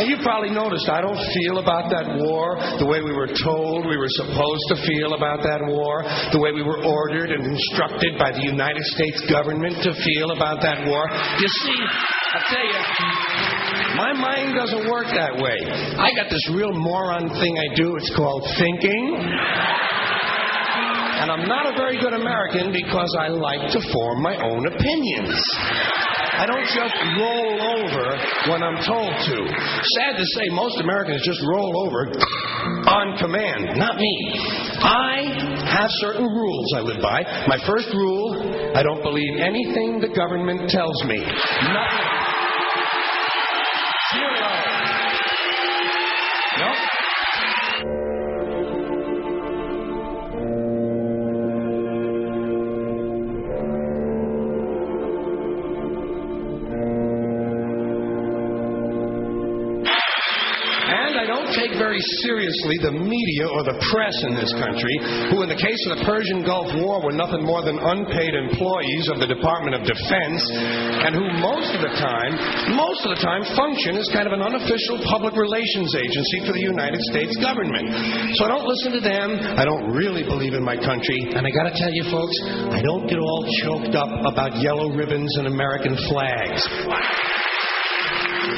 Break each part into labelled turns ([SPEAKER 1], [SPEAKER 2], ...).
[SPEAKER 1] you probably noticed I don't feel about that war the way we were told we were supposed to feel about that war, the way we were ordered and instructed by the United States government to feel about that war. You see, I tell you, my mind doesn't work that way. I got this real moron thing I do. It's called thinking. And I'm not a very good American because I like to form my own opinions. I don't just roll over when I'm told to. Sad to say, most Americans just roll over on command. Not me. I have certain rules I live by. My first rule, I don't believe anything the government tells me. Nothing. Zero. Nope. Take very seriously the media or the press in this country, who in the case of the Persian Gulf War were nothing more than unpaid employees of the Department of Defense, and who most of the time function as kind of an unofficial public relations agency for the United States government. So I don't listen to them. I don't really believe in my country, and I gotta tell you folks, I don't get all choked up about yellow ribbons and American flags.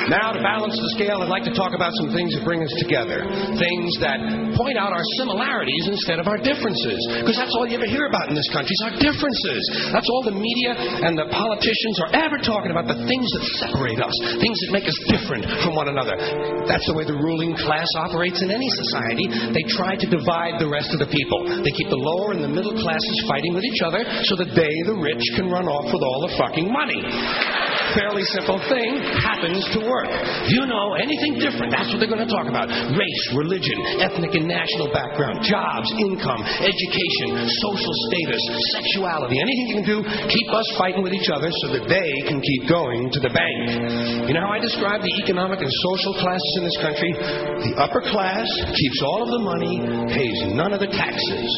[SPEAKER 1] Now, to balance the scale, I'd like to talk about some things that bring us together. Things that point out our similarities instead of our differences. Because that's all you ever hear about in this country is our differences. That's all the media and the politicians are ever talking about, the things that separate us, things that make us different from one another. That's the way the ruling class operates in any society. They try to divide the rest of the people. They keep the lower and the middle classes fighting with each other so that they, the rich, can run off with all the fucking money. Fairly simple thing, happens to work. You know, anything different, that's what they're going to talk about. Race, religion, ethnic and national background, jobs, income, education, social status, sexuality, anything you can do, keep us fighting with each other so that they can keep going to the bank. You know how I describe the economic and social classes in this country? The upper class keeps all of the money, pays none of the taxes.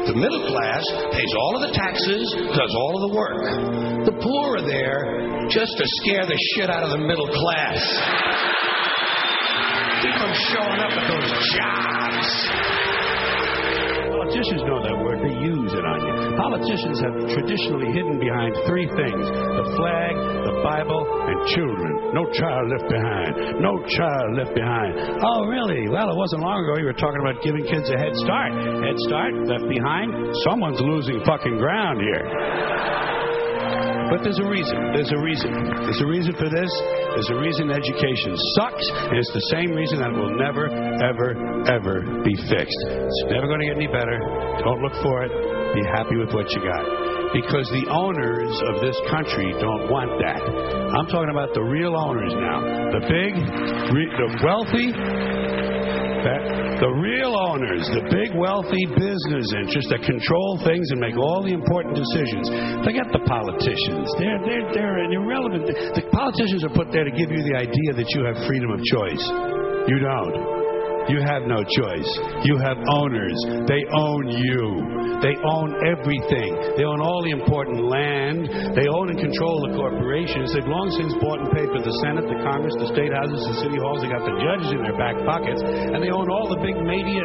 [SPEAKER 1] The middle class pays all of the taxes, does all of the work. The poor are there just to scare the shit out of the middle class. Keep them showing up at those jobs.
[SPEAKER 2] Politicians know that word. They use it on you. Politicians have traditionally hidden behind three things: the flag, the Bible, and children. No child left behind. No child left behind. Oh, really? Well, it wasn't long ago you were talking about giving kids a head start. Head start? Left behind? Someone's losing fucking ground here. But there's a reason. There's a reason. There's a reason for this. There's a reason education sucks, and it's the same reason that it will never, ever, ever be fixed. It's never going to get any better. Don't look for it. Be happy with what you got. Because the owners of this country don't want that. I'm talking about the real owners now. The big, the wealthy, the real owners, the big wealthy business interests that control things and make all the important decisions. Forget the politicians. They're irrelevant. The politicians are put there to give you the idea that you have freedom of choice. You don't. You have no choice. You have owners. They own you. They own everything. They own all the important land. They own and control the corporations. They've long since bought and paid for the Senate, the Congress, the state houses, the city halls. They got the judges in their back pockets. And they own all the big media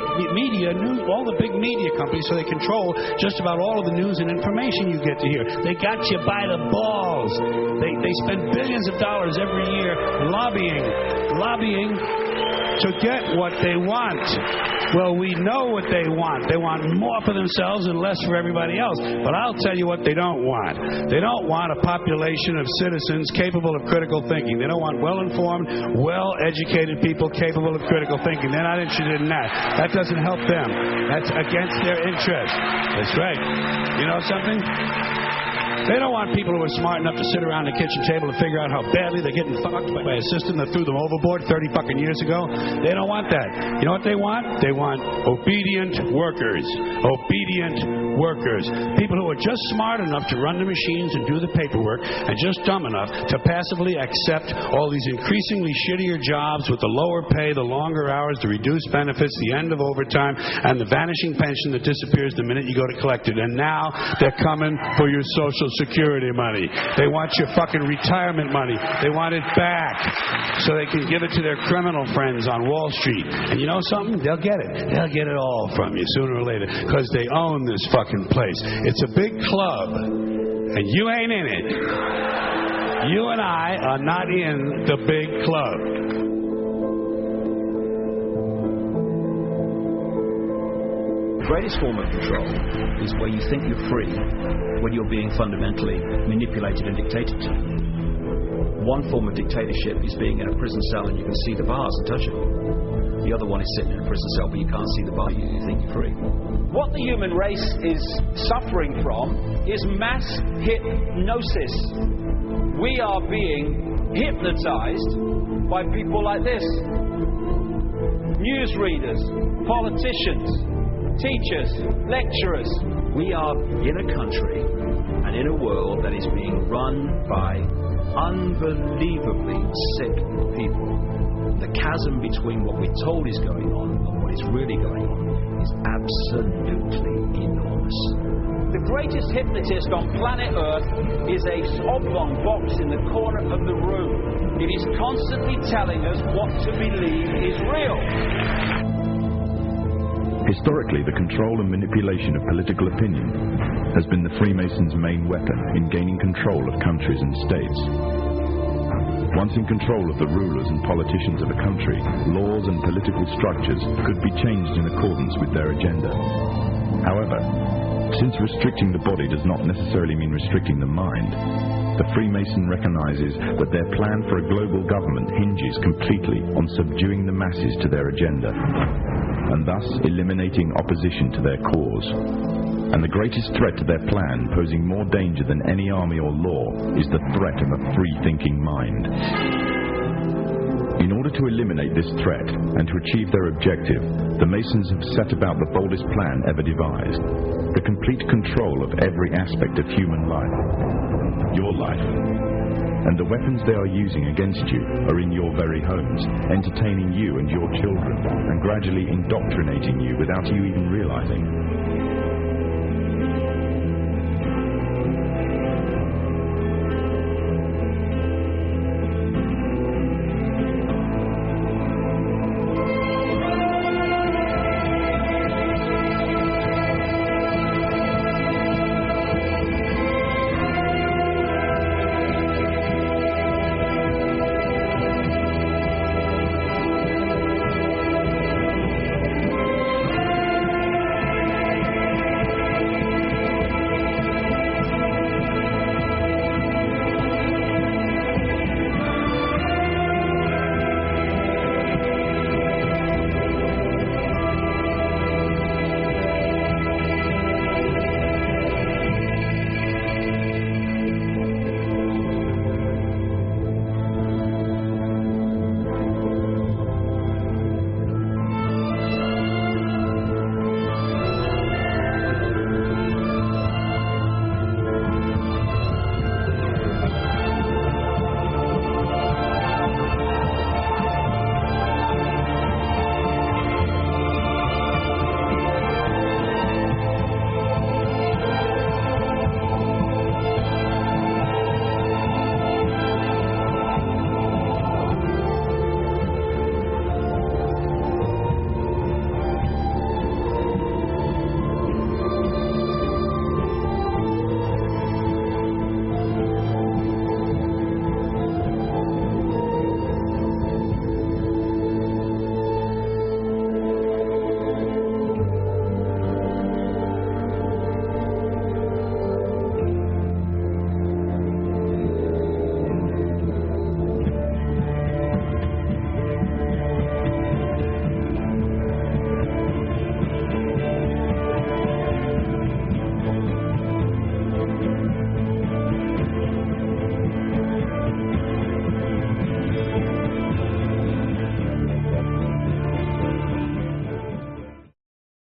[SPEAKER 2] news, all the big media companies, so they control just about all of the news and information you get to hear. They got you by the balls. They spend billions of dollars every year lobbying to get what they want. Well, we know what they want. They want more for themselves and less for everybody else. But I'll tell you what they don't want. They don't want a population of citizens capable of critical thinking. They don't want well-informed, well-educated people capable of critical thinking. They're not interested in that. That doesn't help them. That's against their interest. That's right. You know something? They don't want people who are smart enough to sit around the kitchen table to figure out how badly they're getting fucked by a system that threw them overboard 30 fucking years ago. They don't want that. You know what they want? They want obedient workers. Obedient workers. People who are just smart enough to run the machines and do the paperwork and just dumb enough to passively accept all these increasingly shittier jobs with the lower pay, the longer hours, the reduced benefits, the end of overtime, and the vanishing pension that disappears the minute you go to collect it. And now they're coming for your Social Security money. They want your fucking retirement money. They want it back so they can give it to their criminal friends on Wall Street. And you know something? They'll get it. They'll get it all from you sooner or later because they own this fucking place. It's a big club, and you ain't in it. You and I are not in the big club.
[SPEAKER 3] The greatest form of control is where you think you're free when you're being fundamentally manipulated and dictated to. One form of dictatorship is being in a prison cell and you can see the bars and touch it. The other one is sitting in a prison cell but you can't see the bar, you think you're free.
[SPEAKER 4] What the human race is suffering from is mass hypnosis. We are being hypnotized by people like this. Newsreaders, politicians, teachers, lecturers.
[SPEAKER 3] We are in a country and in a world that is being run by unbelievably sick people. The chasm between what we're told is going on and what is really going on is absolutely enormous.
[SPEAKER 4] The greatest hypnotist on planet Earth is a oblong box in the corner of the room. It is constantly telling us what to believe is real.
[SPEAKER 5] Historically, the control and manipulation of political opinion has been the Freemasons' main weapon in gaining control of countries and states. Once in control of the rulers and politicians of a country, laws and political structures could be changed in accordance with their agenda. However, since restricting the body does not necessarily mean restricting the mind, the Freemason recognizes that their plan for a global government hinges completely on subduing the masses to their agenda, and thus eliminating opposition to their cause. And the greatest threat to their plan, posing more danger than any army or law, is the threat of a free-thinking mind. In order to eliminate this threat and to achieve their objective, the Masons have set about the boldest plan ever devised: the complete control of every aspect of human life, your life. And the weapons they are using against you are in your very homes, entertaining you and your children, and gradually indoctrinating you without you even realizing.